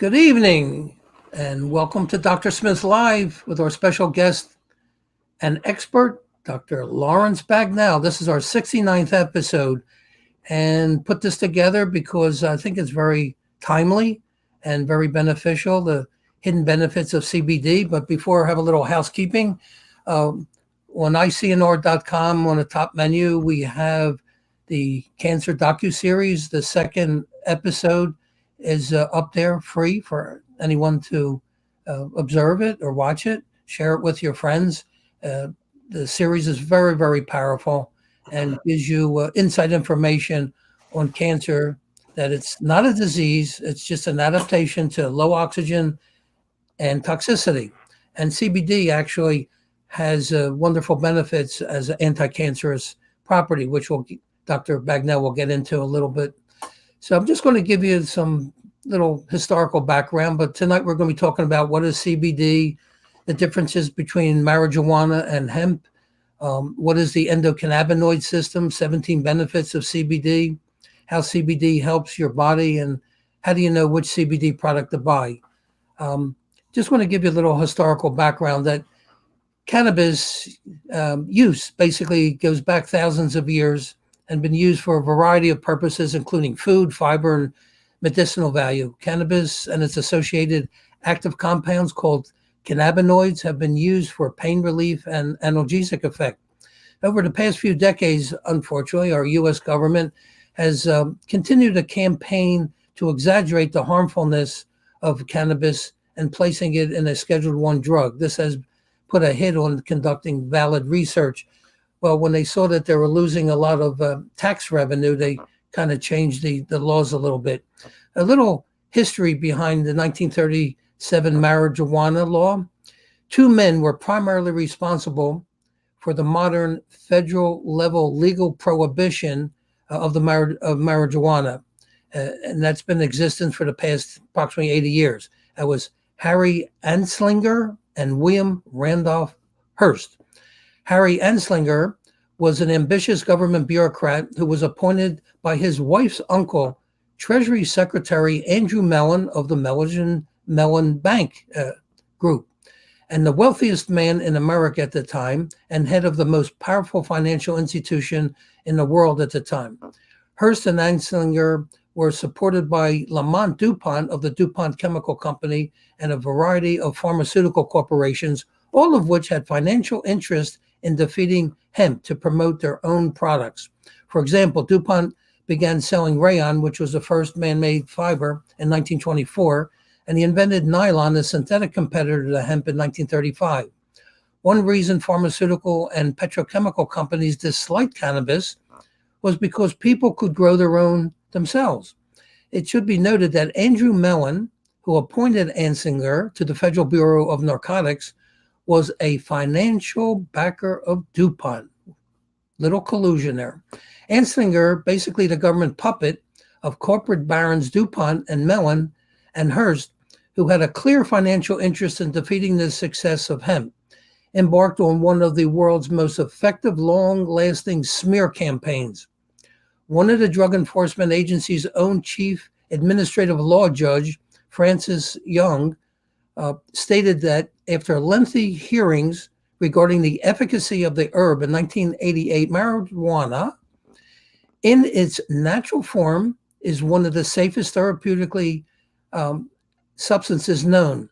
Good evening, and welcome to Dr. Smith Live with our special guest and expert, Dr. Lawrence Bagnell. This is our 69th episode, and put this together because I think it's very timely and very beneficial, the hidden benefits of CBD. But before I have a little housekeeping, on ICNR.com on the top menu, we have the Cancer docuseries. The second episode is up there free for anyone to observe it or watch it, share it with your friends. The series is very, very powerful and gives you inside information on cancer, that it's not a disease, it's just an adaptation to low oxygen and toxicity. And CBD actually has wonderful benefits as an anti-cancerous property, which Dr. Bagnell will get into a little bit. So I'm just going to give you some little historical background, but tonight we're going to be talking about what is CBD, the differences between marijuana and hemp, what is the endocannabinoid system, 17 benefits of CBD, how CBD helps your body, and how do you know which CBD product to buy. Just want to give you a little historical background that cannabis use basically goes back thousands of years and been used for a variety of purposes, including food, fiber, and medicinal value. Cannabis and its associated active compounds called cannabinoids have been used for pain relief and analgesic effect. Over the past few decades, unfortunately, our U.S. government has continued a campaign to exaggerate the harmfulness of cannabis and placing it in a Schedule I drug. This has put a hit on conducting valid research. Well, when they saw that they were losing a lot of tax revenue, they kind of changed the laws a little bit. A little history behind the 1937 marijuana law. Two men were primarily responsible for the modern federal level legal prohibition of marijuana. And that's been in existence for the past approximately 80 years. That was Harry Anslinger and William Randolph Hearst. Harry Anslinger was an ambitious government bureaucrat who was appointed by his wife's uncle, Treasury Secretary Andrew Mellon of the Mellon Bank Group, and the wealthiest man in America at the time and head of the most powerful financial institution in the world at the time. Hearst and Anslinger were supported by Lamont DuPont of the DuPont Chemical Company and a variety of pharmaceutical corporations, all of which had financial interest in defeating hemp to promote their own products. For example, DuPont began selling rayon, which was the first man-made fiber, in 1924, and he invented nylon, a synthetic competitor to hemp, in 1935. One reason pharmaceutical and petrochemical companies disliked cannabis was because people could grow their own themselves. It should be noted that Andrew Mellon, who appointed Anslinger to the Federal Bureau of Narcotics, was a financial backer of DuPont. Little collusion there. Anslinger, basically the government puppet of corporate barons DuPont and Mellon and Hearst, who had a clear financial interest in defeating the success of hemp, embarked on one of the world's most effective, long-lasting smear campaigns. One of the Drug Enforcement Agency's own chief administrative law judge, Francis Young, stated that after lengthy hearings regarding the efficacy of the herb in 1988, marijuana, in its natural form, is one of the safest therapeutically substances known.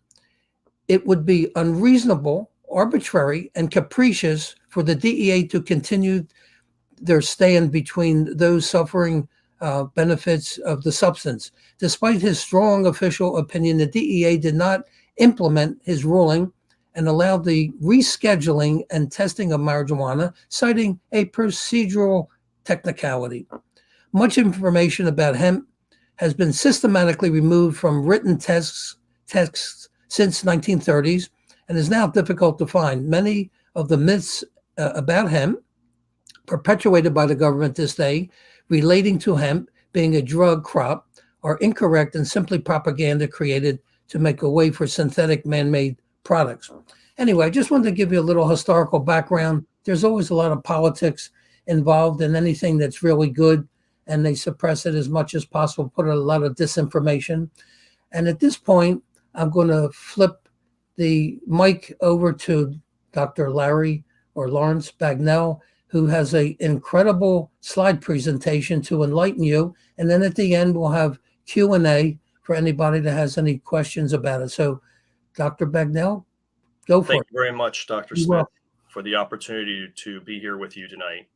It would be unreasonable, arbitrary, and capricious for the DEA to continue their stand between those suffering benefits of the substance. Despite his strong official opinion, the DEA did not implement his ruling and allowed the rescheduling and testing of marijuana, citing a procedural technicality. Much information about hemp has been systematically removed from written texts since 1930s and is now difficult to find. Many of the myths about hemp, perpetuated by the government this day, relating to hemp being a drug crop, are incorrect and simply propaganda created to make a way for synthetic man-made products. Anyway, I just wanted to give you a little historical background. There's always a lot of politics involved in anything that's really good, and they suppress it as much as possible, put a lot of disinformation. And at this point, I'm going to flip the mic over to Dr. Larry or Lawrence Bagnell, who has an incredible slide presentation to enlighten you. And then at the end, we'll have Q&A for anybody that has any questions about it. So, Dr. Bagnell, go for it. Thank you very much, Dr. Smith, for the opportunity to be here with you tonight.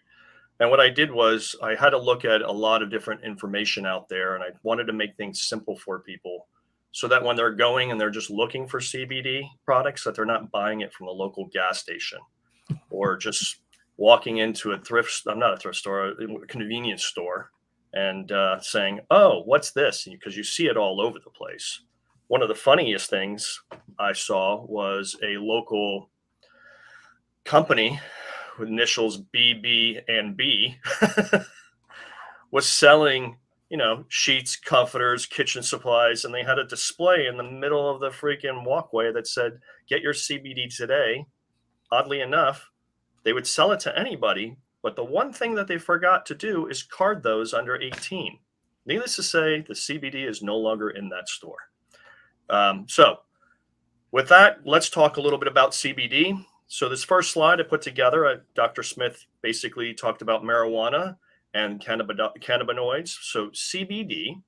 And what I did was I had to look at a lot of different information out there, and I wanted to make things simple for people so that when they're going and they're just looking for CBD products, that they're not buying it from the local gas station or just walking into a not a thrift store, a convenience store and saying, oh, what's this? Because you see it all over the place. One of the funniest things I saw was a local company with initials BB and B was selling, sheets, comforters, kitchen supplies, and they had a display in the middle of the freaking walkway that said, get your CBD today. Oddly enough, they would sell it to anybody, but the one thing that they forgot to do is card those under 18. Needless to say, the CBD is no longer in that store. So with that, let's talk a little bit about CBD. So this first slide I put together, Dr. Smith basically talked about marijuana and cannabinoids. So CBD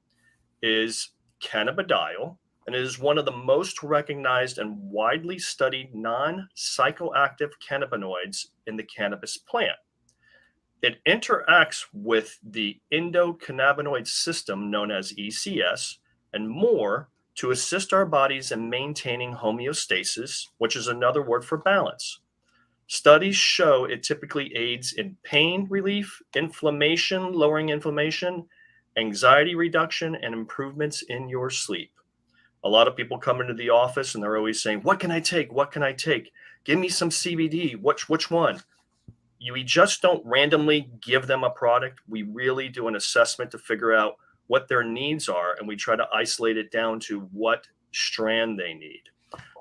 is cannabidiol, and it is one of the most recognized and widely studied non-psychoactive cannabinoids in the cannabis plant. It interacts with the endocannabinoid system, known as ECS, and more to assist our bodies in maintaining homeostasis, which is another word for balance. Studies show it typically aids in pain relief, inflammation, lowering inflammation, anxiety reduction, and improvements in your sleep. A lot of people come into the office and they're always saying, what can I take? What can I take? Give me some CBD. Which one? We just don't randomly give them a product. We really do an assessment to figure out what their needs are, and we try to isolate it down to what strand they need.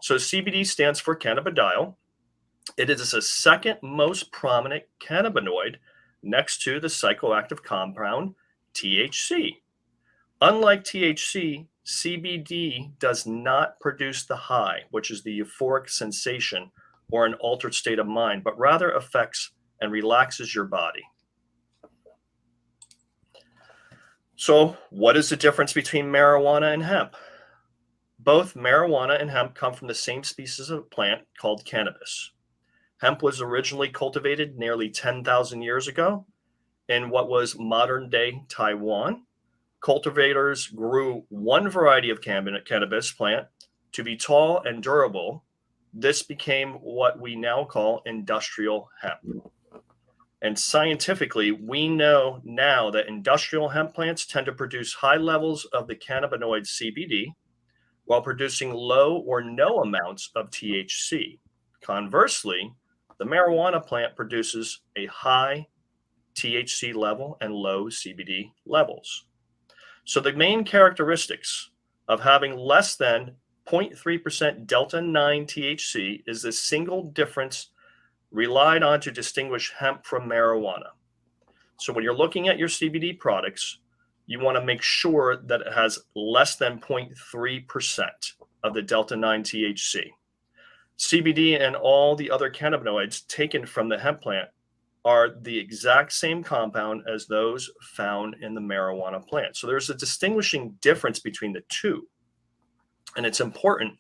So CBD stands for cannabidiol. It is the second most prominent cannabinoid next to the psychoactive compound THC. Unlike THC, CBD does not produce the high, which is the euphoric sensation or an altered state of mind, but rather affects and relaxes your body. So what is the difference between marijuana and hemp? Both marijuana and hemp come from the same species of plant called cannabis. Hemp was originally cultivated nearly 10,000 years ago in what was modern-day Taiwan. Cultivators grew one variety of cannabis plant to be tall and durable. This became what we now call industrial hemp. And scientifically, we know now that industrial hemp plants tend to produce high levels of the cannabinoid CBD while producing low or no amounts of THC. Conversely, the marijuana plant produces a high THC level and low CBD levels. So the main characteristics of having less than 0.3% delta 9 THC is the single difference relied on to distinguish hemp from marijuana. So when you're looking at your CBD products, you want to make sure that it has less than 0.3% of the delta 9 THC. CBD and all the other cannabinoids taken from the hemp plant are the exact same compound as those found in the marijuana plant. So there's a distinguishing difference between the two. And it's important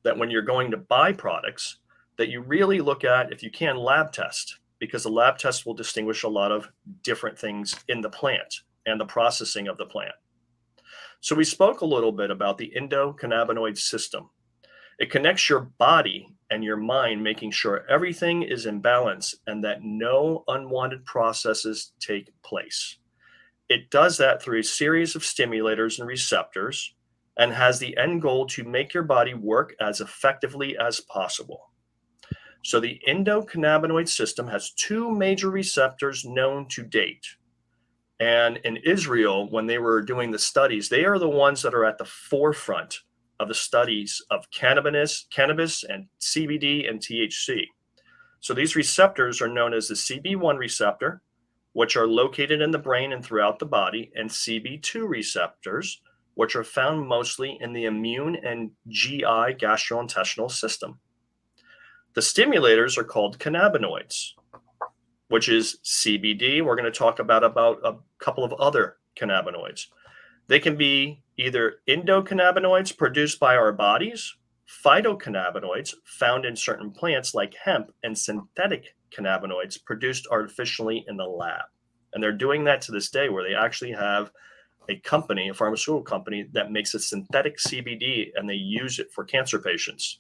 that when you're going to buy products, that you really look at, if you can, lab test, because the lab test will distinguish a lot of different things in the plant and the processing of the plant. So we spoke a little bit about the endocannabinoid system. It connects your body and your mind, making sure everything is in balance and that no unwanted processes take place. It does that through a series of stimulators and receptors and has the end goal to make your body work as effectively as possible. So the endocannabinoid system has two major receptors known to date. And in Israel, when they were doing the studies, they are the ones that are at the forefront of the studies of cannabis and CBD and THC. So these receptors are known as the CB1 receptor, which are located in the brain and throughout the body, and CB2 receptors, which are found mostly in the immune and GI gastrointestinal system. The stimulators are called cannabinoids, which is CBD. We're going to talk about a couple of other cannabinoids. They can be either endocannabinoids produced by our bodies, phytocannabinoids found in certain plants like hemp, and synthetic cannabinoids produced artificially in the lab. And they're doing that to this day, where they actually have a company, a pharmaceutical company, that makes a synthetic CBD, and they use it for cancer patients.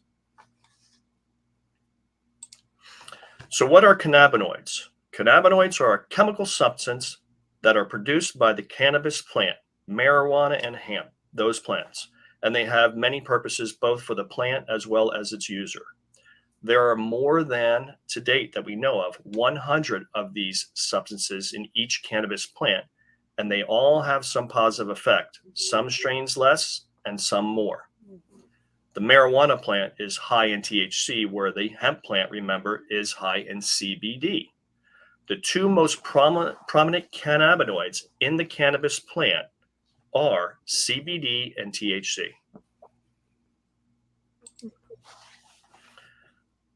So what are cannabinoids? Cannabinoids are a chemical substance that are produced by the cannabis plant, marijuana and hemp, those plants. And they have many purposes, both for the plant as well as its user. There are more than, to date that we know of, 100 of these substances in each cannabis plant, and they all have some positive effect, some strains less and some more. The marijuana plant is high in THC, where the hemp plant, remember, is high in CBD. The two most prominent cannabinoids in the cannabis plant are CBD and THC.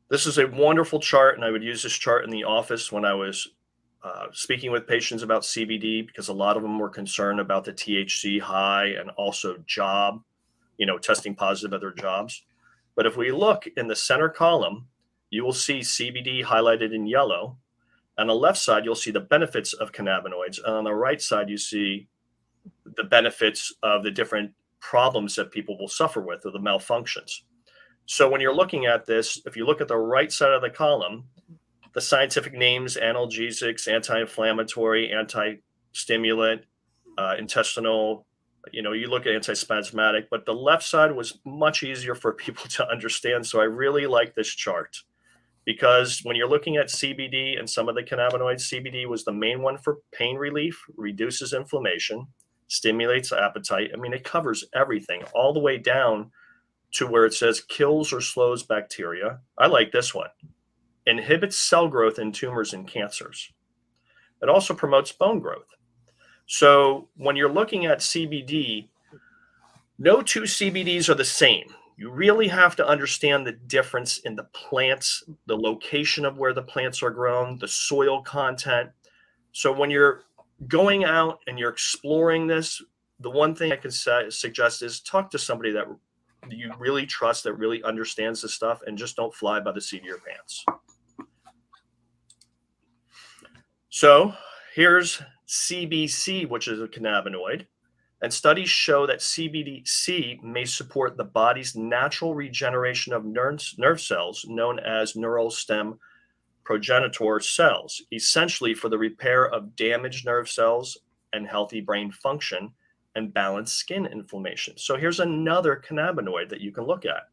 This is a wonderful chart, and I would use this chart in the office when I was speaking with patients about CBD, because a lot of them were concerned about the THC high and also job, testing positive at their jobs. But if we look in the center column, you will see CBD highlighted in yellow. On the left side, you'll see the benefits of cannabinoids. And on the right side, you see the benefits of the different problems that people will suffer with, or the malfunctions. So when you're looking at this, if you look at the right side of the column, the scientific names: analgesics, anti-inflammatory, anti-stimulant, intestinal, you look at antispasmodic, but the left side was much easier for people to understand. So I really like this chart, because when you're looking at CBD and some of the cannabinoids, CBD was the main one for pain relief, reduces inflammation, stimulates appetite. I mean, it covers everything, all the way down to where it says kills or slows bacteria. I like this one. Inhibits cell growth in tumors and cancers. It also promotes bone growth. So when you're looking at CBD, no two CBDs are the same. You really have to understand the difference in the plants, the location of where the plants are grown, the soil content. So when you're going out and you're exploring this, the one thing I can suggest is talk to somebody that you really trust, that really understands this stuff, and just don't fly by the seat of your pants. So here's CBC, which is a cannabinoid, and studies show that CBDC may support the body's natural regeneration of nerve cells, known as neural stem progenitor cells, essentially for the repair of damaged nerve cells and healthy brain function and balanced skin inflammation. So here's another cannabinoid that you can look at.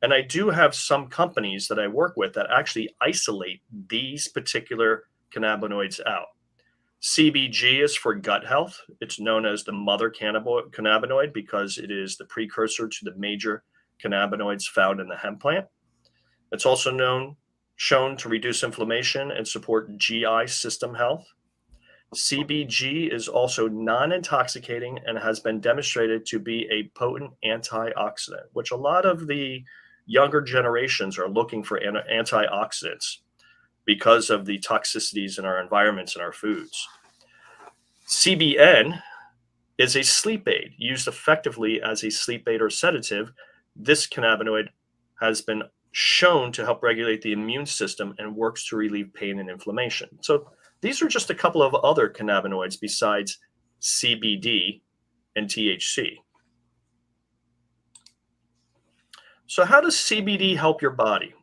And I do have some companies that I work with that actually isolate these particular cannabinoids out. CBG is for gut health. It's known as the mother cannabinoid because it is the precursor to the major cannabinoids found in the hemp plant. It's also shown to reduce inflammation and support GI system health. CBG is also non-intoxicating and has been demonstrated to be a potent antioxidant, which a lot of the younger generations are looking for antioxidants because of the toxicities in our environments and our foods. CBN is a sleep aid used effectively as a sleep aid or sedative. This cannabinoid has been shown to help regulate the immune system and works to relieve pain and inflammation. So these are just a couple of other cannabinoids besides CBD and THC. So how does CBD help your body?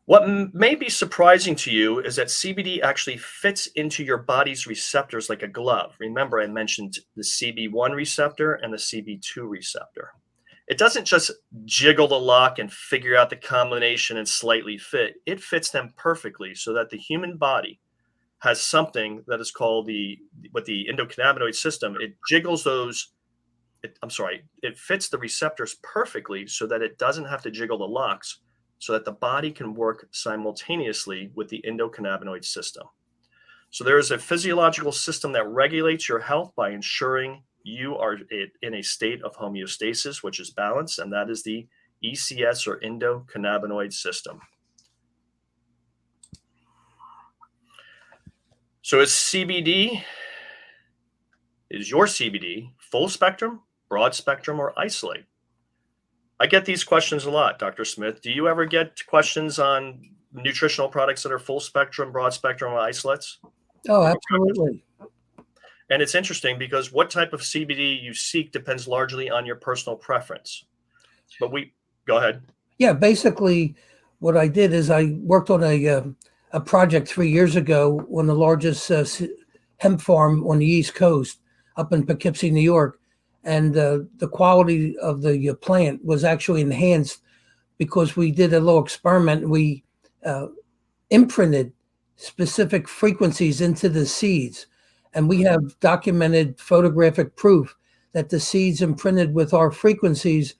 What may be surprising to you is that CBD actually fits into your body's receptors like a glove. Remember, I mentioned the CB1 receptor and the CB2 receptor. It doesn't just jiggle the lock and figure out the combination and slightly fit. It fits them perfectly so that the human body has something that is called the endocannabinoid system. It jiggles those, it fits the receptors perfectly so that it doesn't have to jiggle the locks, so that the body can work simultaneously with the endocannabinoid system. So there is a physiological system that regulates your health by ensuring you are in a state of homeostasis, which is balance, and that is the ECS or endocannabinoid system. So is your CBD full spectrum, broad spectrum, or isolate? I get these questions a lot, Dr. Smith. Do you ever get questions on nutritional products that are full spectrum, broad spectrum, or isolates? Oh, absolutely. And it's interesting because what type of CBD you seek depends largely on your personal preference. But go ahead. Yeah, basically what I did is I worked on a project 3 years ago on the largest hemp farm on the East Coast up in Poughkeepsie, New York. And the quality of the plant was actually enhanced because we did a little experiment. We imprinted specific frequencies into the seeds. And we have documented photographic proof that the seeds imprinted with our frequencies,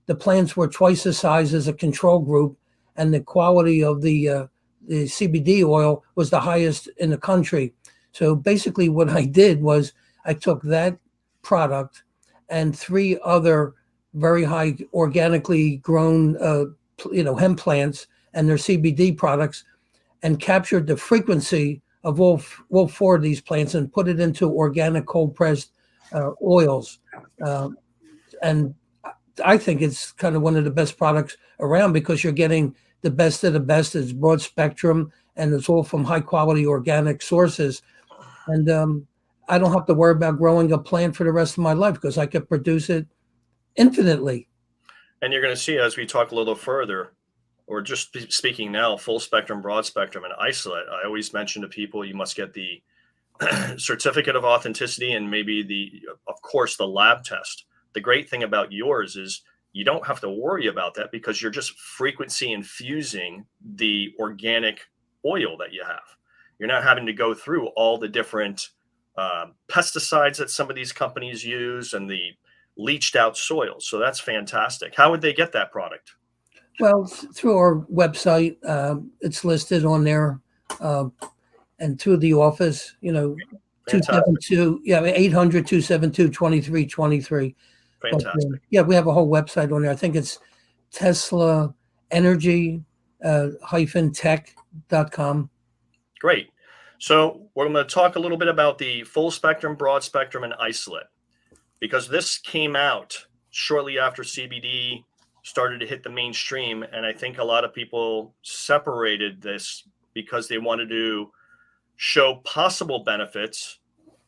the plants were twice the size as a control group, and the quality of the CBD oil was the highest in the country. So basically what I did was I took that product and 3 other very high organically grown hemp plants and their CBD products, and captured the frequency of all 4 of these plants and put it into organic cold pressed oils. And I think it's kind of one of the best products around because you're getting the best of the best. It's broad spectrum and it's all from high quality organic sources. And I don't have to worry about growing a plant for the rest of my life because I could produce it infinitely. And you're going to see as we talk a little further, or just speaking now, full spectrum, broad spectrum, and isolate. I always mention to people you must get the certificate of authenticity and maybe of course, the lab test. The great thing about yours is you don't have to worry about that because you're just frequency infusing the organic oil that you have. You're not having to go through all the different pesticides that some of these companies use and the leached out soils. So that's fantastic. How would they get that product? Well, through our website, it's listed on there, and through the office, 272, 800-272-2323. Fantastic. But, yeah, we have a whole website on there. I think it's Tesla Energy -tech.com. Great. So we're going to talk a little bit about the full spectrum, broad spectrum, and isolate, because this came out shortly after CBD started to hit the mainstream. And I think a lot of people separated this because they wanted to show possible benefits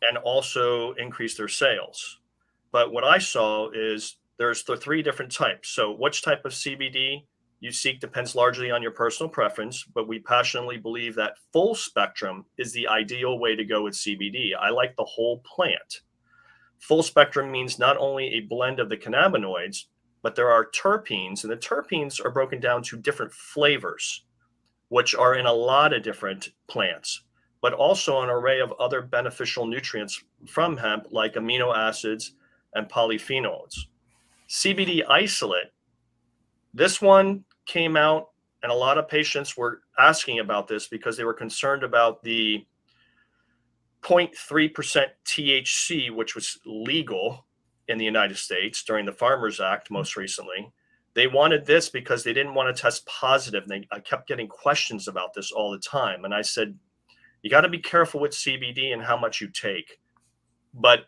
and also increase their sales. But what I saw is there's the 3 different types. So which type of CBD you seek depends largely on your personal preference, but we passionately believe that full spectrum is the ideal way to go with CBD. I like the whole plant. Full spectrum means not only a blend of the cannabinoids, but there are terpenes, and the terpenes are broken down to different flavors, which are in a lot of different plants, but also an array of other beneficial nutrients from hemp, like amino acids and polyphenols. CBD Isolate, this one came out, and a lot of patients were asking about this because they were concerned about the 0.3% THC, which was legal in the United States during the Farmers Act most recently. They wanted this because they didn't want to test positive. And I kept getting questions about this all the time. And I said, you got to be careful with CBD and how much you take. But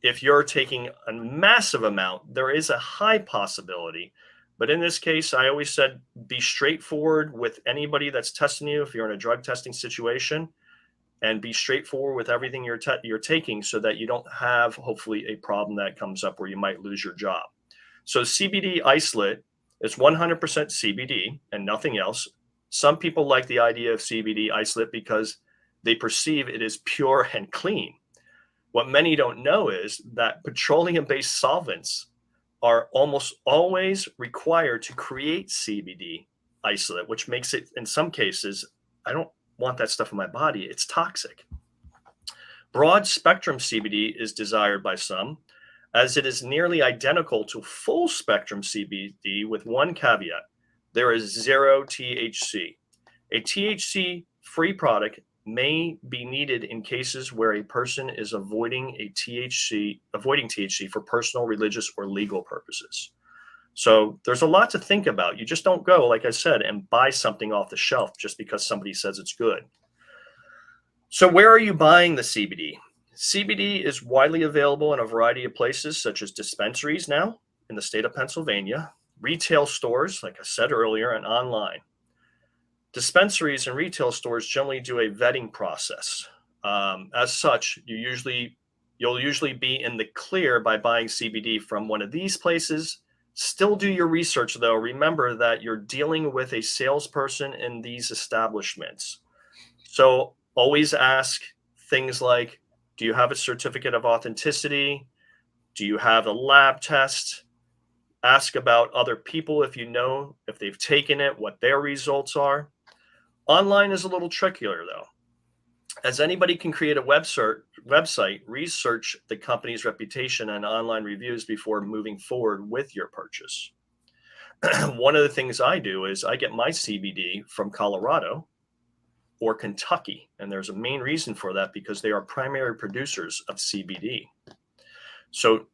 if you're taking a massive amount, there is a high possibility. But in this case, I always said, be straightforward with anybody that's testing you if you're in a drug testing situation, and be straightforward with everything you're taking so that you don't have, hopefully, a problem that comes up where you might lose your job. So CBD Isolate is 100% CBD and nothing else. Some people like the idea of CBD Isolate because they perceive it is pure and clean. What many don't know is that petroleum-based solvents are almost always required to create CBD Isolate, which makes it, in some cases, I don't want that stuff in my body. It's toxic. Broad spectrum CBD is desired by some, as it is nearly identical to full spectrum CBD with one caveat. There is 0 THC. A THC free product may be needed in cases where a person is avoiding THC for personal, religious, or legal purposes. So there's a lot to think about. You just don't go, like I said, and buy something off the shelf just because somebody says it's good. So where are you buying the CBD? CBD is widely available in a variety of places, such as dispensaries now in the state of Pennsylvania, retail stores, like I said earlier, and online. Dispensaries and retail stores generally do a vetting process. As such, you'll usually be in the clear by buying CBD from one of these places. Still do your research, though. Remember that you're dealing with a salesperson in these establishments. So always ask things like, do you have a certificate of authenticity? Do you have a lab test? Ask about other people if you know if they've taken it, what their results are. Online is a little trickier, though. As anybody can create a website, research the company's reputation and online reviews before moving forward with your purchase. One of the things I do is I get my CBD from Colorado or Kentucky, and there's a main reason for that because they are primary producers of CBD. So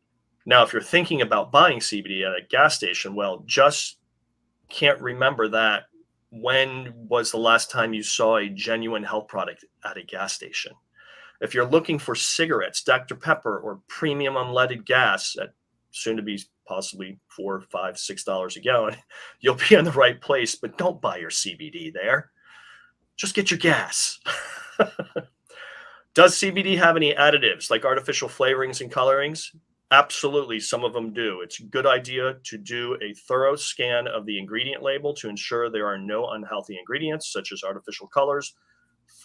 now if you're thinking about buying CBD at a gas station, well, just can't remember that. When was the last time you saw a genuine health product at a gas station? If you're looking for cigarettes, Dr. Pepper, or premium unleaded gas at soon to be possibly $4, $5, $6 a gallon, you'll be in the right place, but don't buy your CBD there. Just get your gas. Does CBD have any additives like artificial flavorings and colorings? Absolutely, some of them do. It's a good idea to do a thorough scan of the ingredient label to ensure there are no unhealthy ingredients such as artificial colors,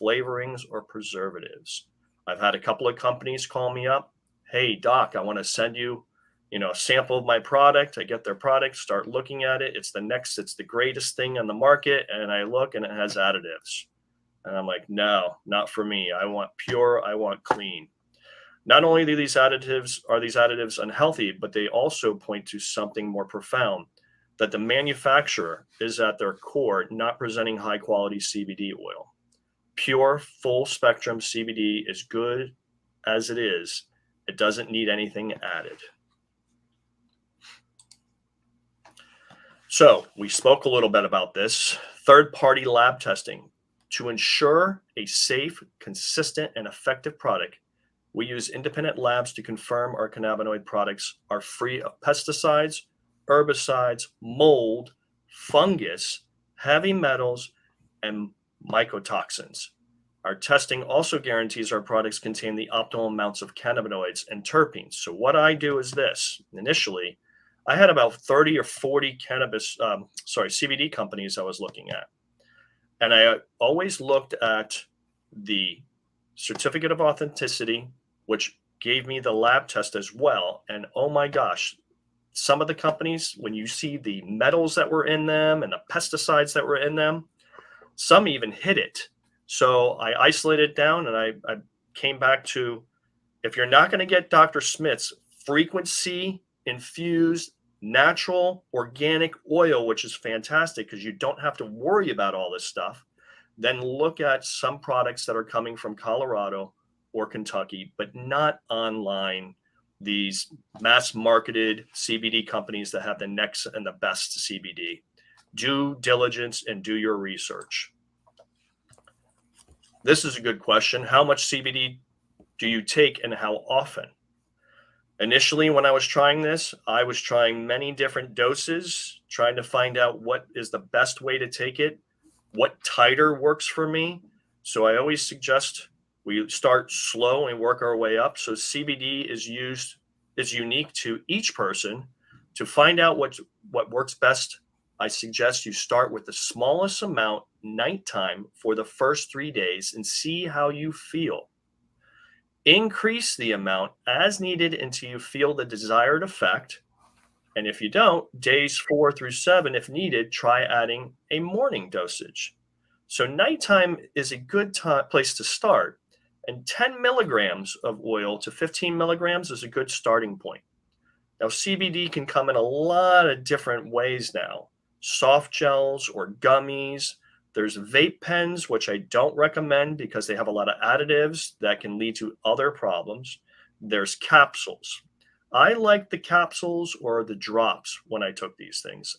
flavorings, or preservatives. I've had a couple of companies call me up. Hey, doc, I want to send you, a sample of my product. I get their product, start looking at it. It's the greatest thing on the market. And I look and it has additives. And I'm like, no, not for me. I want pure, I want clean. Not only are these additives unhealthy, but they also point to something more profound, that the manufacturer is at their core not presenting high quality CBD oil. Pure, full spectrum CBD is good as it is. It doesn't need anything added. So we spoke a little bit about this. Third-party lab testing. To ensure a safe, consistent, and effective product, we use independent labs to confirm our cannabinoid products are free of pesticides, herbicides, mold, fungus, heavy metals, and mycotoxins. Our testing also guarantees our products contain the optimal amounts of cannabinoids and terpenes. So what I do is this. Initially, I had about 30 or 40 CBD companies I was looking at. And I always looked at the certificate of authenticity, which gave me the lab test as well. And oh my gosh, some of the companies, when you see the metals that were in them and the pesticides that were in them, some even hit it. So I isolated it down and I came back to, if you're not going to get Dr. Smith's frequency infused natural organic oil, which is fantastic because you don't have to worry about all this stuff, then look at some products that are coming from Colorado or Kentucky, but not online, these mass marketed CBD companies that have the next and the best CBD. Do diligence and do your research. This is a good question. How much CBD do you take and how often? Initially, when I was trying this, I was trying many different doses, trying to find out what is the best way to take it, what titer works for me. So I always suggest we start slow and work our way up. So CBD is unique to each person. To find out what works best, I suggest you start with the smallest amount nighttime for the first 3 days and see how you feel. Increase the amount as needed until you feel the desired effect. And if you don't, days 4 through 7, if needed, try adding a morning dosage. So nighttime is a good place to start. And 10 milligrams of oil to 15 milligrams is a good starting point. Now, CBD can come in a lot of different ways now. Soft gels or gummies, There's vape pens, which I don't recommend because they have a lot of additives that can lead to other problems. There's capsules. I like the capsules or the drops when I took these things.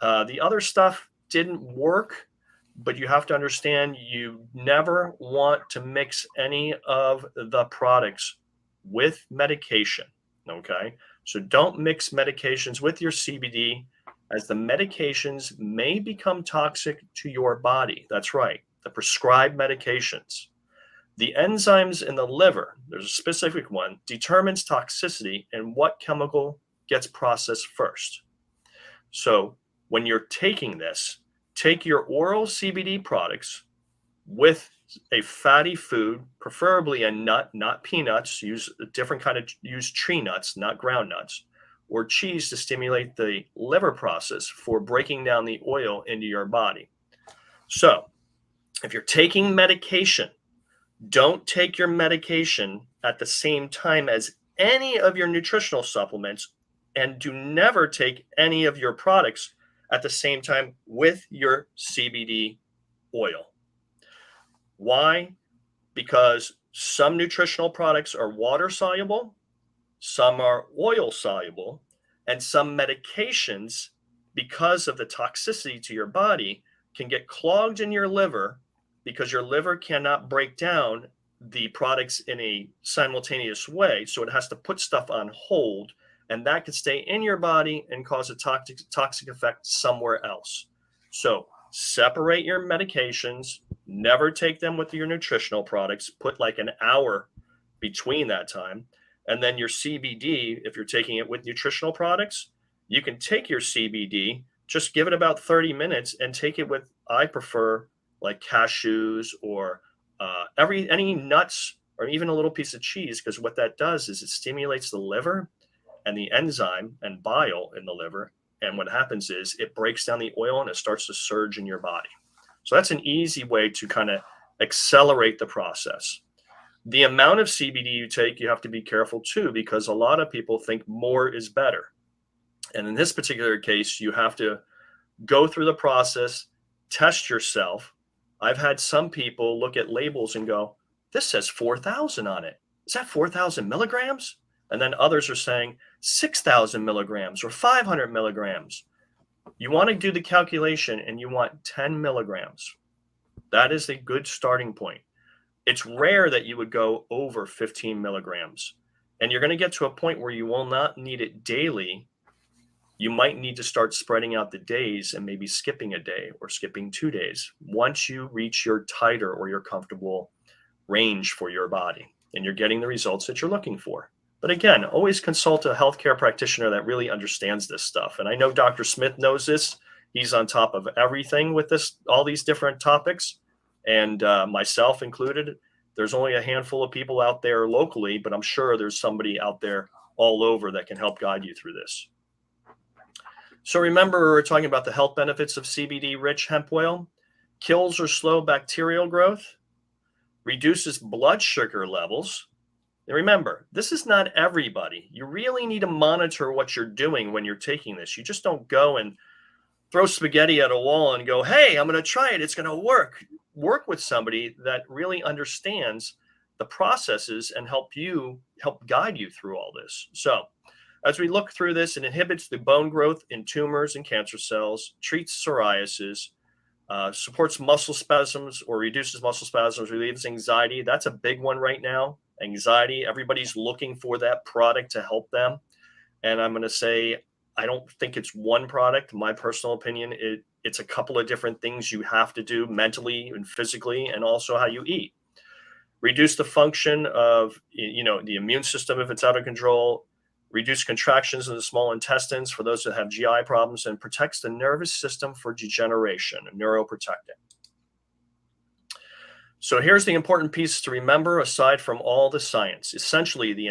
The other stuff didn't work, but you have to understand you never want to mix any of the products with medication. Okay. So don't mix medications with your CBD, as the medications may become toxic to your body. That's right. The prescribed medications. The enzymes in the liver, there's a specific one, determines toxicity and what chemical gets processed first. So when you're taking this, take your oral CBD products with a fatty food, preferably a nut, not peanuts. Use a different kind of, use tree nuts, not ground nuts, or cheese to stimulate the liver process for breaking down the oil into your body. So if you're taking medication, don't take your medication at the same time as any of your nutritional supplements, and do never take any of your products at the same time with your CBD oil. Why? Because some nutritional products are water soluble, some are oil soluble, and some medications, because of the toxicity to your body, can get clogged in your liver because your liver cannot break down the products in a simultaneous way. So it has to put stuff on hold, and that can stay in your body and cause a toxic effect somewhere else. So separate your medications, never take them with your nutritional products, put like an hour between that time. And then your CBD, if you're taking it with nutritional products, you can take your CBD, just give it about 30 minutes and take it with, I prefer like cashews or any nuts or even a little piece of cheese, because what that does is it stimulates the liver and the enzyme and bile in the liver. And what happens is it breaks down the oil and it starts to surge in your body. So that's an easy way to kind of accelerate the process. The amount of CBD you take, you have to be careful too, because a lot of people think more is better. And in this particular case, you have to go through the process, test yourself. I've had some people look at labels and go, this says 4,000 on it. Is that 4,000 milligrams? And then others are saying 6,000 milligrams or 500 milligrams. You want to do the calculation and you want 10 milligrams. That is a good starting point. It's rare that you would go over 15 milligrams. And you're going to get to a point where you will not need it daily. You might need to start spreading out the days and maybe skipping a day or skipping 2 days once you reach your tighter or your comfortable range for your body and you're getting the results that you're looking for. But again, always consult a healthcare practitioner that really understands this stuff. And I know Dr. Smith knows this. He's on top of everything with this, all these different topics, and myself included. There's only a handful of people out there locally, but I'm sure there's somebody out there all over that can help guide you through this. So remember, we're talking about the health benefits of CBD-rich hemp oil. Kills or slow bacterial growth, reduces blood sugar levels. And remember, this is not everybody. You really need to monitor what you're doing when you're taking this. You just don't go and throw spaghetti at a wall and go, hey, I'm going to try it. It's going to work. Work with somebody that really understands the processes and help guide you through all this. So as we look through this, it inhibits the bone growth in tumors and cancer cells, treats psoriasis, supports muscle spasms or reduces muscle spasms, relieves anxiety. That's a big one right now. Anxiety, everybody's looking for that product to help them. And I'm going to say, I don't think it's one product. My personal opinion, it's a couple of different things you have to do mentally and physically, and also how you eat. Reduce the function of, the immune system if it's out of control. Reduce contractions in the small intestines for those that have GI problems, and protects the nervous system for degeneration, neuroprotecting. So here's the important piece to remember aside from all the science. Essentially, the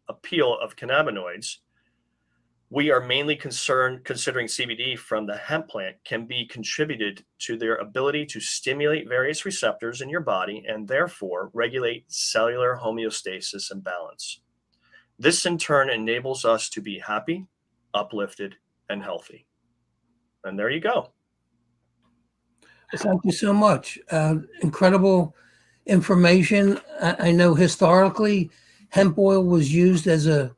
appeal of cannabinoids, we are mainly considering CBD from the hemp plant can be contributed to their ability to stimulate various receptors in your body and therefore regulate cellular homeostasis and balance. This in turn enables us to be happy, uplifted, and healthy. And there you go. Thank you so much. Incredible information. I know historically hemp oil was used as in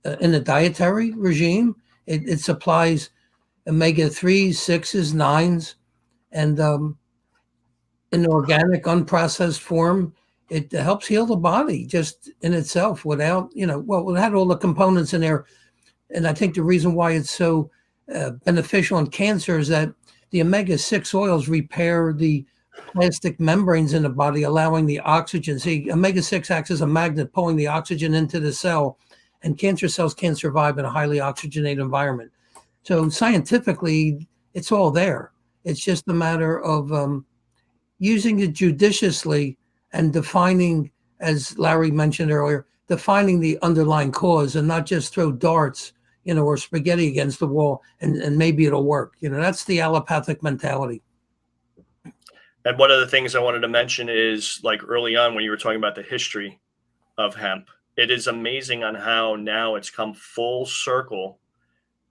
a dietary regime. It supplies omega-3s, 6s, 9s, and in organic, unprocessed form, it helps heal the body just in itself without, well, it had all the components in there. And I think the reason why it's so beneficial in cancer is that the omega-6 oils repair the plastic membranes in the body, allowing the oxygen. See, omega-6 acts as a magnet, pulling the oxygen into the cell, and cancer cells can't survive in a highly oxygenated environment. So scientifically, it's all there. It's just a matter of using it judiciously and defining, as Larry mentioned earlier, defining the underlying cause and not just throw darts, or spaghetti against the wall and maybe it'll work. That's the allopathic mentality. And one of the things I wanted to mention is, like, early on when you were talking about the history of hemp, it is amazing on how now it's come full circle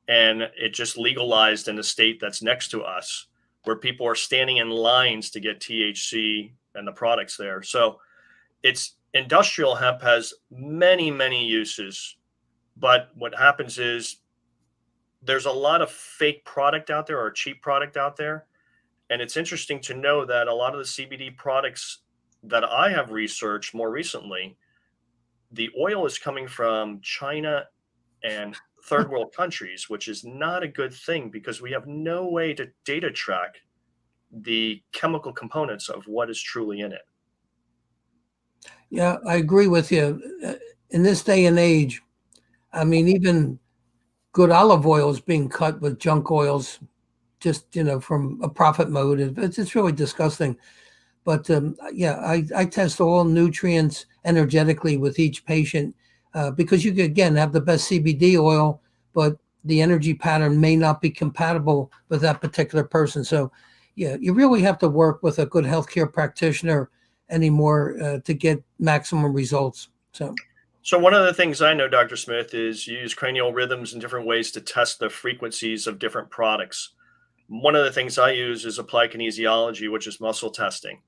and it just legalized in a state that's next to us, where people are standing in lines to get THC and the products there. So it's industrial hemp has many, many uses, but what happens is there's a lot of fake product out there or cheap product out there. And it's interesting to know that a lot of the CBD products that I have researched more recently, the oil is coming from China and third world countries, which is not a good thing because we have no way to data track the chemical components of what is truly in it. Yeah, I agree with you. In this day and age, I mean, even good olive oil is being cut with junk oils, just, from a profit mode. It's really disgusting. But yeah, I test all nutrients energetically with each patient because you could, again, have the best CBD oil, but the energy pattern may not be compatible with that particular person. So yeah, you really have to work with a good healthcare practitioner anymore to get maximum results. So one of the things I know, Dr. Smith, is you use cranial rhythms in different ways to test the frequencies of different products. One of the things I use is applied kinesiology, which is muscle testing.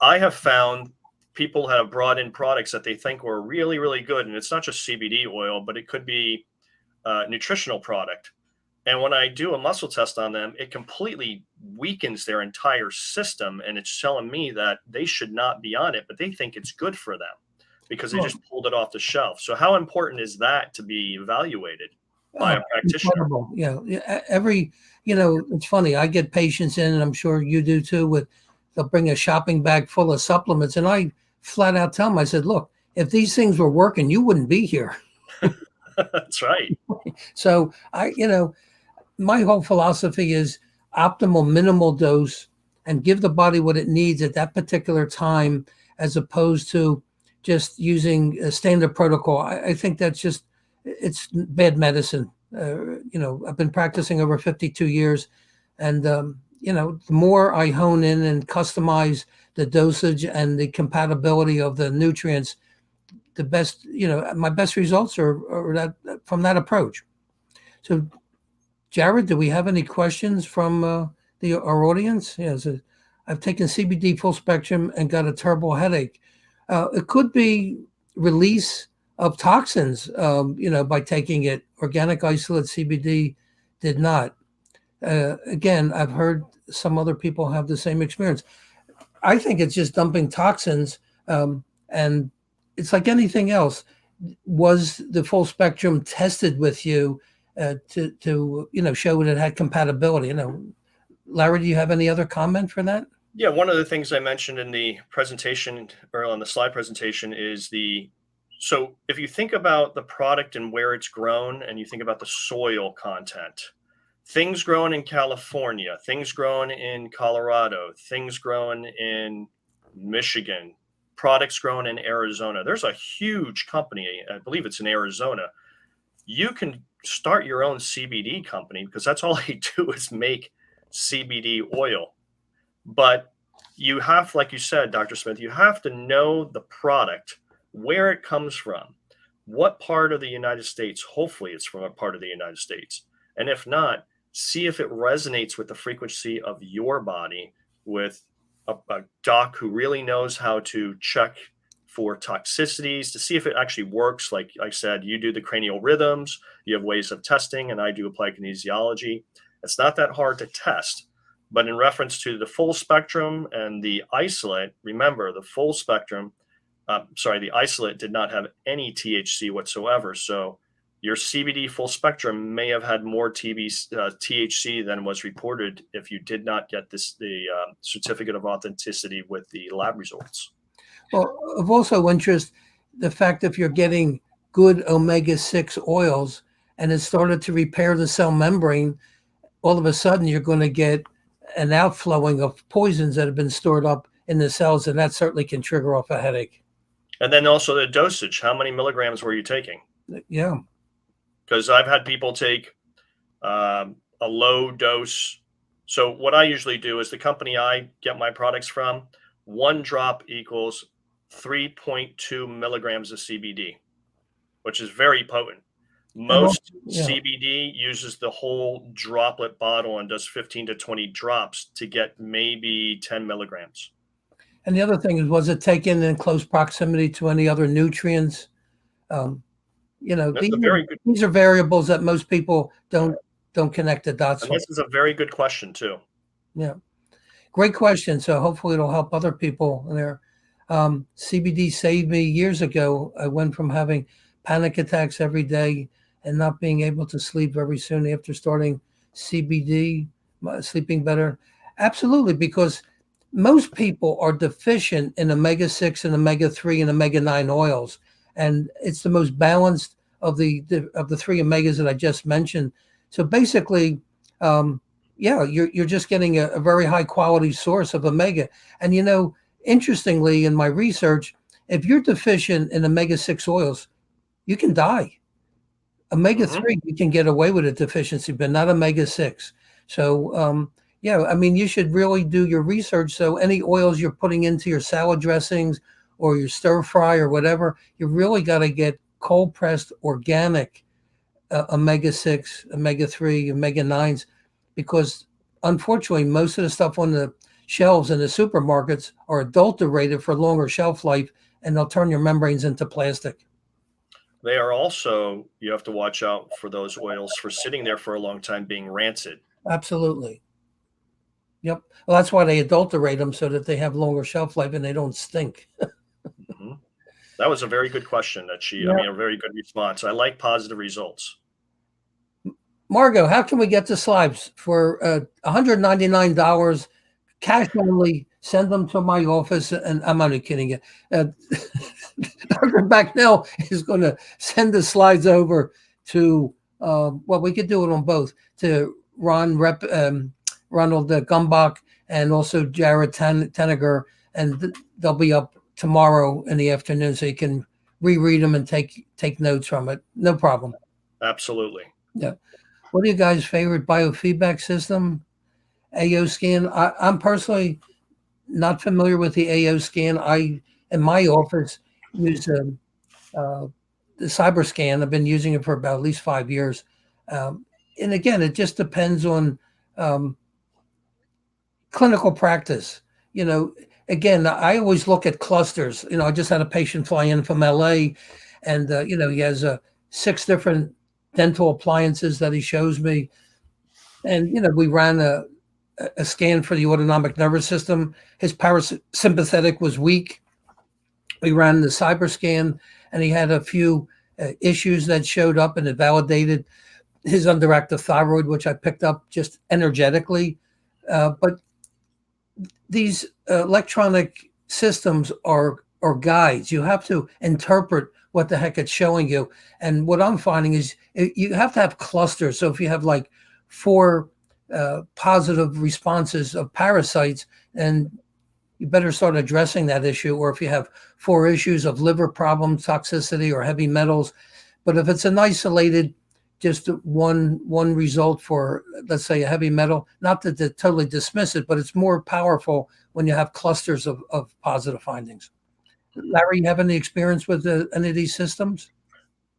I have found people have brought in products that they think were really, really good. And it's not just CBD oil, but it could be a nutritional product. And when I do a muscle test on them, it completely weakens their entire system. And it's telling me that they should not be on it, but they think it's good for them because they just pulled it off the shelf. So how important is that to be evaluated by a practitioner? Incredible. Yeah. It's funny. I get patients in, and I'm sure you do too, they'll bring a shopping bag full of supplements. And I flat out tell them, I said, look, if these things were working, you wouldn't be here. That's right. So my whole philosophy is optimal minimal dose and give the body what it needs at that particular time, as opposed to just using a standard protocol. I think it's bad medicine. I've been practicing over 52 years, and the more I hone in and customize the dosage and the compatibility of the nutrients, the best, my best results are that from that approach. So, Jared, do we have any questions from our audience? Yes, I've taken CBD full spectrum and got a terrible headache. It could be release of toxins, by taking it. Organic isolate CBD did not. Again, I've heard some other people have the same experience. I think it's just dumping toxins, and it's like anything else. Was the full spectrum tested with you to show that it had compatibility? Larry, do you have any other comment for that? Yeah, one of the things I mentioned in the presentation or on the slide presentation is so if you think about the product and where it's grown and you think about the soil content, things grown in California, things grown in Colorado, things grown in Michigan, products grown in Arizona. There's a huge company, I believe it's in Arizona. You can start your own CBD company because that's all they do is make CBD oil. But you have, like you said, Dr. Smith, you have to know the product, where it comes from, what part of the United States. Hopefully it's from a part of the United States. And if not, see if it resonates with the frequency of your body with a doc who really knows how to check for toxicities to see if it actually works. Like I said, you do the cranial rhythms, you have ways of testing, and I do applied kinesiology. It's not that hard to test. But in reference to the full spectrum and the isolate, remember the full spectrum, the isolate did not have any THC whatsoever. So your CBD full spectrum may have had more THC than was reported if you did not get the certificate of authenticity with the lab results. Well, of also interest, the fact if you're getting good omega-6 oils and it started to repair the cell membrane, all of a sudden you're going to get an outflowing of poisons that have been stored up in the cells, and that certainly can trigger off a headache. And then also the dosage. How many milligrams were you taking? Yeah. Because I've had people take a low dose. So what I usually do is the company I get my products from, 1 drop equals 3.2 milligrams of CBD, which is very potent. Most CBD uses the whole droplet bottle and does 15 to 20 drops to get maybe 10 milligrams. And the other thing is, was it taken in close proximity to any other nutrients? These are variables that most people don't connect the dots. And this is a very good question too. Yeah, great question. So hopefully it'll help other people there. CBD saved me years ago. I went from having panic attacks every day and not being able to sleep very soon after starting CBD, sleeping better. Absolutely, because most people are deficient in omega-6 and omega-3 and omega-9 oils. And it's the most balanced of the 3 omegas that I just mentioned. So basically, you're just getting a very high quality source of omega. And interestingly, in my research, if you're deficient in omega-6 oils, you can die. Omega-3, you can get away with a deficiency, but not omega-6. So, you should really do your research. So any oils you're putting into your salad dressings or your stir fry or whatever, you really got to get cold pressed organic omega-6, omega-3, omega-9s, because unfortunately, most of the stuff on the shelves in the supermarkets are adulterated for longer shelf life, and they'll turn your membranes into plastic. They are also, you have to watch out for those oils for sitting there for a long time being rancid. Absolutely. Yep. Well, that's why they adulterate them, so that they have longer shelf life and they don't stink. That was a very good question a very good response. I like positive results. Margot, how can we get the slides for $199 cash only? Send them to my office, and I'm only kidding you. Dr. Bagnell is going to send the slides over to, we could do it on both, to Ronald Gumbach and also Jared Teniger, and they'll be up tomorrow in the afternoon, so you can reread them and take notes from it. No problem. Absolutely. Yeah. What are you guys' favorite biofeedback system? AO scan. I'm personally not familiar with the AO scan. I, in my office, use the cyber scan. I've been using it for about at least 5 years. And again, it just depends on clinical practice. Again, I always look at clusters. I just had a patient fly in from LA, and he has 6 different dental appliances that he shows me. And, we ran a scan for the autonomic nervous system. His parasympathetic was weak. We ran the cyber scan, and he had a few issues that showed up, and it validated his underactive thyroid, which I picked up just energetically. But these electronic systems are guides. You have to interpret what the heck it's showing you. And what I'm finding is you have to have clusters. So if you have like 4 positive responses of parasites, and you better start addressing that issue. Or if you have 4 issues of liver problems, toxicity, or heavy metals. But if it's an isolated, just one result for, let's say, a heavy metal, not to totally dismiss it, but it's more powerful when you have clusters of positive findings. Larry, you have any experience with any of these systems?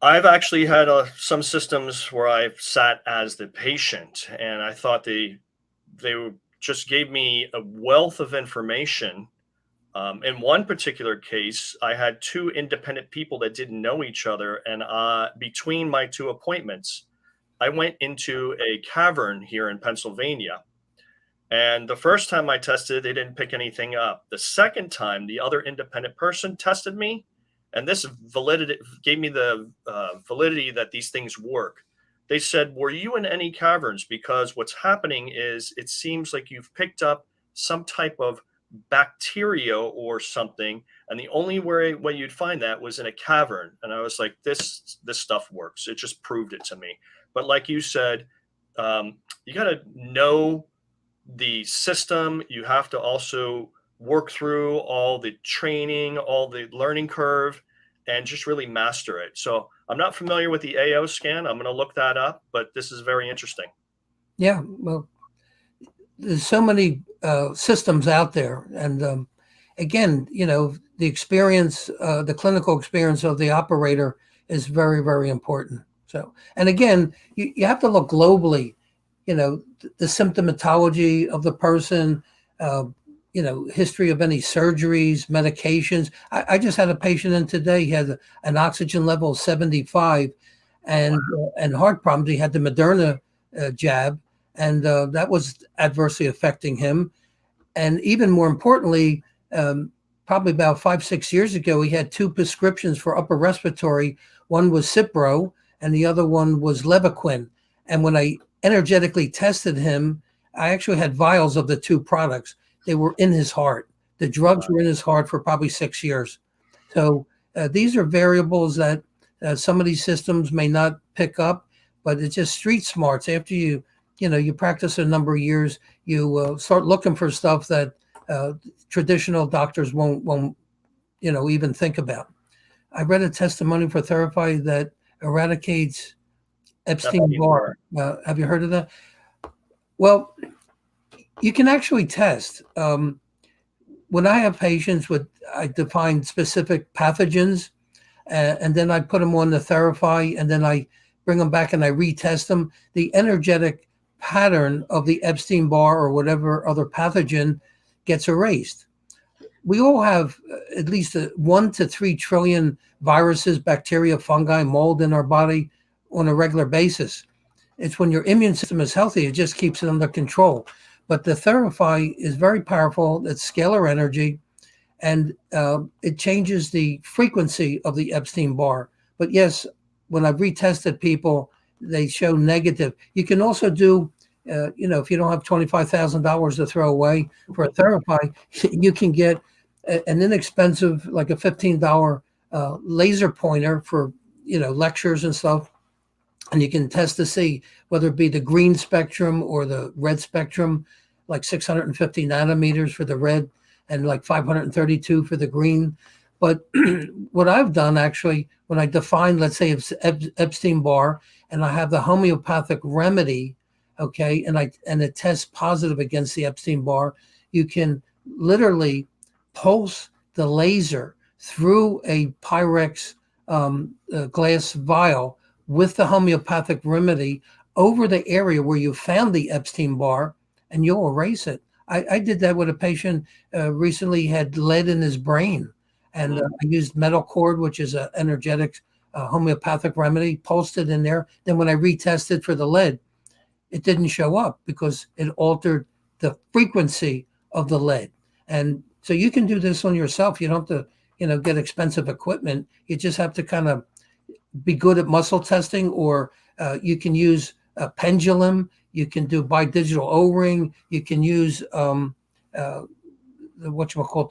I've actually had some systems where I've sat as the patient, and I thought they just gave me a wealth of information. In one particular case, I had two independent people that didn't know each other. And between my two appointments, I went into a cavern here in Pennsylvania. And the first time I tested, they didn't pick anything up. The second time, the other independent person tested me, and this validity gave me the validity that these things work. They said, "Were you in any caverns? Because what's happening is it seems like you've picked up some type of bacteria or something, and the only way you'd find that was in a cavern." And I was like, "This stuff works." It just proved it to me. But like you said, you got to know the system. You have to also work through all the training, all the learning curve, and just really master it. So I'm not familiar with the AO scan. I'm going to look that up, but this is very interesting. Yeah, well, there's so many systems out there. And again, the experience, the clinical experience of the operator is very, very important. So, and again, you have to look globally, the symptomatology of the person, history of any surgeries, medications. I just had a patient in today. He had an oxygen level of 75 and heart problems. He had the Moderna jab, and that was adversely affecting him. And even more importantly, probably about 5-6 years ago, he had two prescriptions for upper respiratory. One was Cipro, and the other one was Levaquin. And when I energetically tested him, I actually had vials of the two products. They were in his heart. The drugs were in his heart for probably 6 years. So these are variables that some of these systems may not pick up, but it's just street smarts. After you practice a number of years, you start looking for stuff that traditional doctors won't even think about. I read a testimony for Therapy that eradicates Epstein-Barr. Have you heard of that? Well, you can actually test. When I have patients I define specific pathogens, and then I put them on the Therapy, and then I bring them back and I retest them. The energetic pattern of the Epstein-Barr or whatever other pathogen gets erased. We all have at least 1 to 3 trillion viruses, bacteria, fungi, mold in our body on a regular basis. It's when your immune system is healthy, it just keeps it under control. But the Therapy is very powerful. It's scalar energy, and it changes the frequency of the Epstein-Barr. But yes, when I've retested people, they show negative. You can also do, if you don't have $25,000 to throw away for a Therapy, you can get an inexpensive, like a $15 laser pointer for, lectures and stuff. And you can test to see whether it be the green spectrum or the red spectrum, like 650 nanometers for the red and like 532 for the green. But what I've done actually, when I define, let's say it's Epstein-Barr, and I have the homeopathic remedy, okay, and it tests positive against the Epstein-Barr, you can literally pulse the laser through a Pyrex glass vial with the homeopathic remedy over the area where you found the Epstein-Barr, and you'll erase it. I did that with a patient recently, had lead in his brain, and I used metal cord, which is an energetic homeopathic remedy, pulsed it in there. Then when I retested for the lead, it didn't show up because it altered the frequency of the lead. And so you can do this on yourself. You don't have to, get expensive equipment. You just have to kind of be good at muscle testing, or you can use a pendulum. You can do bidigital O-ring. You can use the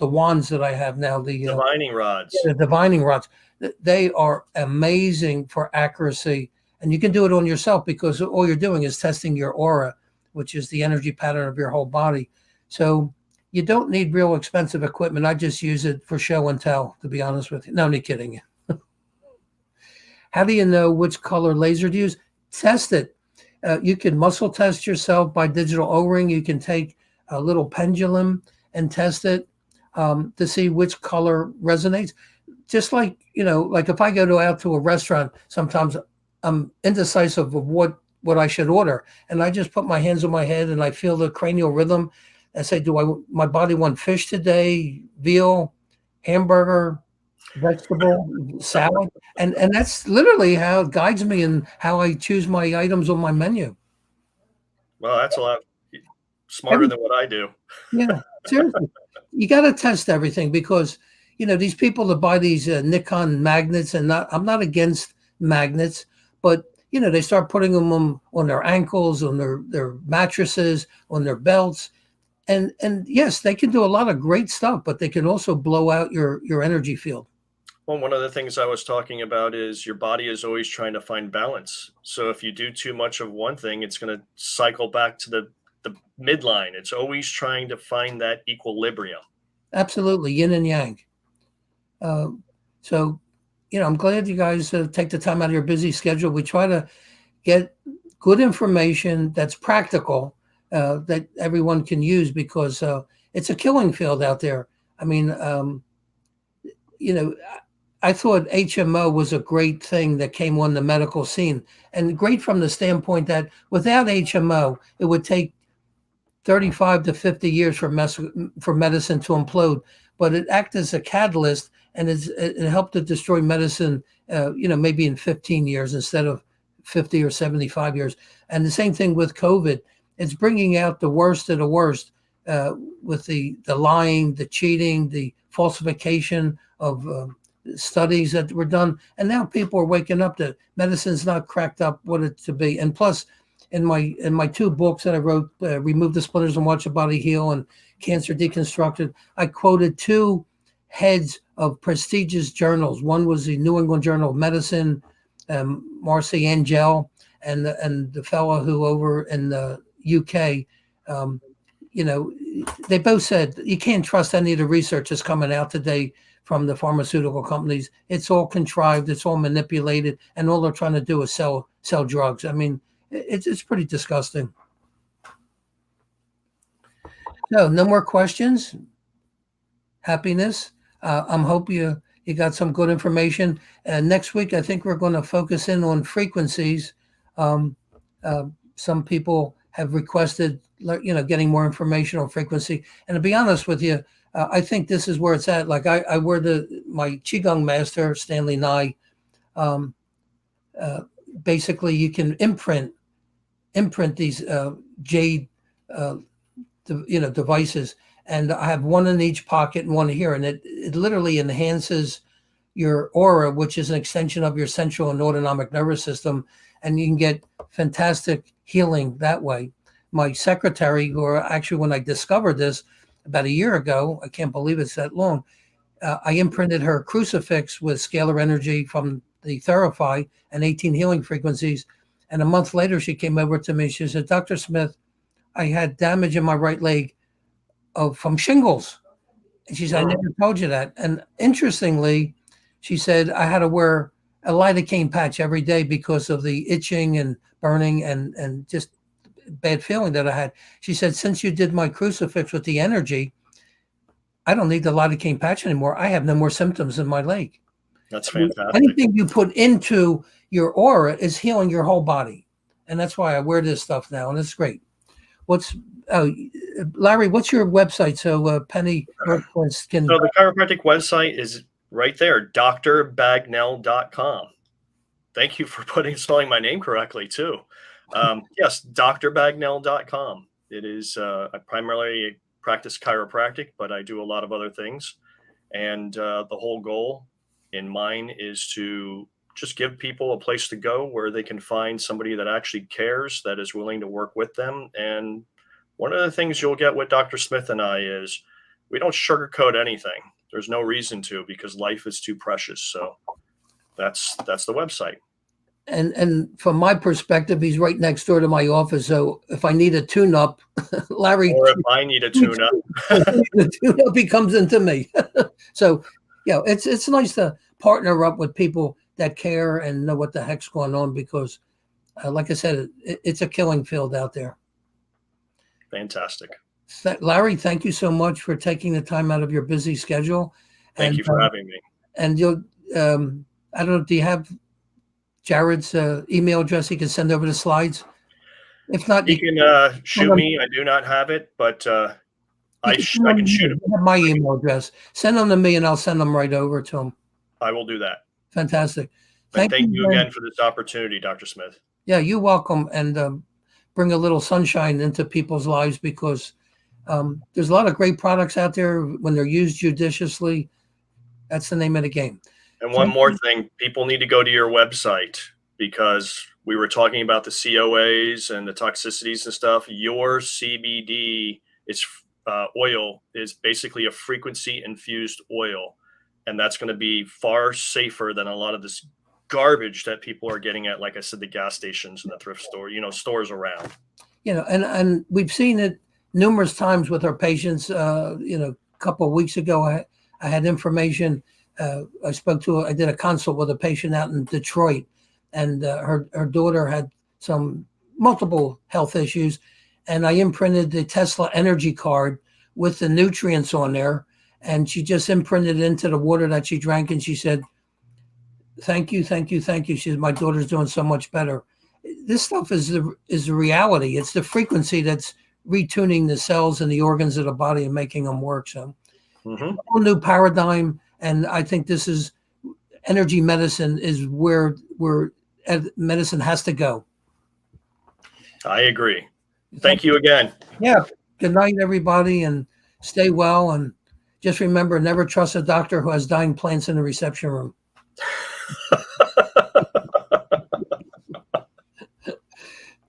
wands that I have now. The divining rods. The divining rods. They are amazing for accuracy, and you can do it on yourself because all you're doing is testing your aura, which is the energy pattern of your whole body. So you don't need real expensive equipment. I just use it for show and tell, to be honest with you. No, I'm kidding you. How do you know which color laser to use? Test it. You can muscle test yourself by digital O-ring. You can take a little pendulum and test it to see which color resonates. Just like, like if I go out to a restaurant, sometimes I'm indecisive of what what I should order. And I just put my hands on my head and I feel the cranial rhythm. I say, my body want fish today, veal, hamburger, vegetable, salad? And that's literally how it guides me and how I choose my items on my menu. Well, that's a lot smarter than what I do. Yeah, seriously. You got to test everything because, these people that buy these Nikon magnets, and I'm not against magnets, but, they start putting them on their ankles, on their mattresses, on their belts. And yes, they can do a lot of great stuff, but they can also blow out your energy field. Well, one of the things I was talking about is your body is always trying to find balance. So if you do too much of one thing, it's going to cycle back to the midline. It's always trying to find that equilibrium. Absolutely, yin and yang. So, I'm glad you guys take the time out of your busy schedule. We try to get good information that's practical, that everyone can use because it's a killing field out there. I mean, I thought HMO was a great thing that came on the medical scene, and great from the standpoint that without HMO, it would take 35 to 50 years for medicine to implode, but it acted as a catalyst and it helped to destroy medicine, maybe in 15 years instead of 50 or 75 years. And the same thing with COVID. It's bringing out the worst of the worst with the lying, the cheating, the falsification of studies that were done. And now people are waking up that medicine's not cracked up what it to be. And plus, in my two books that I wrote, Remove the Splinters and Watch the Body Heal and Cancer Deconstructed, I quoted two heads of prestigious journals. One was the New England Journal of Medicine, Marcy Angel, and the fellow who over in the UK, they both said you can't trust any of the research that's coming out today from the pharmaceutical companies. It's all contrived, it's all manipulated, and all they're trying to do is sell drugs. I mean, it's pretty disgusting. So, no more questions. Happiness. I'm hope you got some good information. Next week, I think we're going to focus in on frequencies. Some people have requested, getting more information on frequency. And to be honest with you, I think this is where it's at. Like I wear my Qigong master, Stanley Nye. Basically, you can imprint these jade, devices. And I have one in each pocket and one here, and it literally enhances your aura, which is an extension of your central and autonomic nervous system, and you can get fantastic healing that way. My secretary, who actually, when I discovered this about a year ago, I can't believe it's that long, I imprinted her crucifix with scalar energy from the Therify and 18 healing frequencies, and a month later she came over to me. She said, "Dr. Smith, I had damage in my right leg from shingles." And she said, "I never told you that." And interestingly, she said, "I had to wear a lidocaine patch every day because of the itching and burning and just bad feeling that I had." She said, "Since you did my crucifix with the energy, I don't need the lidocaine patch anymore. I have no more symptoms in my leg." That's fantastic. Anything you put into your aura is healing your whole body. And that's why I wear this stuff now. And it's great. Larry, what's your website so Penny can... So the chiropractic website is right there, drbagnell.com. Thank you for spelling my name correctly too. Yes, drbagnell.com. It is, I primarily practice chiropractic, but I do a lot of other things. And the whole goal in mine is to just give people a place to go where they can find somebody that actually cares, that is willing to work with them. And one of the things you'll get with Dr. Smith and I is we don't sugarcoat anything. There's no reason to, because life is too precious. So that's the website. And from my perspective, he's right next door to my office. So if I need a tune-up, Larry... Or if I need a tune-up. The tune-up, he comes into me. So, it's nice to partner up with people that care and know what the heck's going on because, like I said, it's a killing field out there. Fantastic. Larry, thank you so much for taking the time out of your busy schedule. Thank you for having me. And you'll, I don't know, do you have Jared's email address? He can send over the slides. If not, You can shoot me. I do not have it, but I can shoot it. You have my email address. Send them to me, and I'll send them right over to them. I will do that. Fantastic. And thank you again for this opportunity, Dr. Smith. Yeah, you're welcome, and bring a little sunshine into people's lives, because there's a lot of great products out there when they're used judiciously. That's the name of the game. And one more thing, people need to go to your website, because we were talking about the COAs and the toxicities and stuff. Your CBD oil is basically a frequency infused oil, and that's going to be far safer than a lot of this garbage that people are getting at, like I said, the gas stations and the thrift store, stores around. And we've seen it numerous times with our patients. A couple of weeks ago, I had information. I did a consult with a patient out in Detroit, and her daughter had some multiple health issues, and I imprinted the Tesla energy card with the nutrients on there, and she just imprinted it into the water that she drank, and she said, "Thank you, thank you, thank you." She said, "My daughter's doing so much better." This stuff is the reality. It's the frequency that's retuning the cells and the organs of the body and making them work. So, a whole new paradigm, and I think this is energy medicine is where medicine has to go. I agree. Thank you again. Yeah. Good night, everybody, and stay well. And just remember, never trust a doctor who has dying plants in the reception room.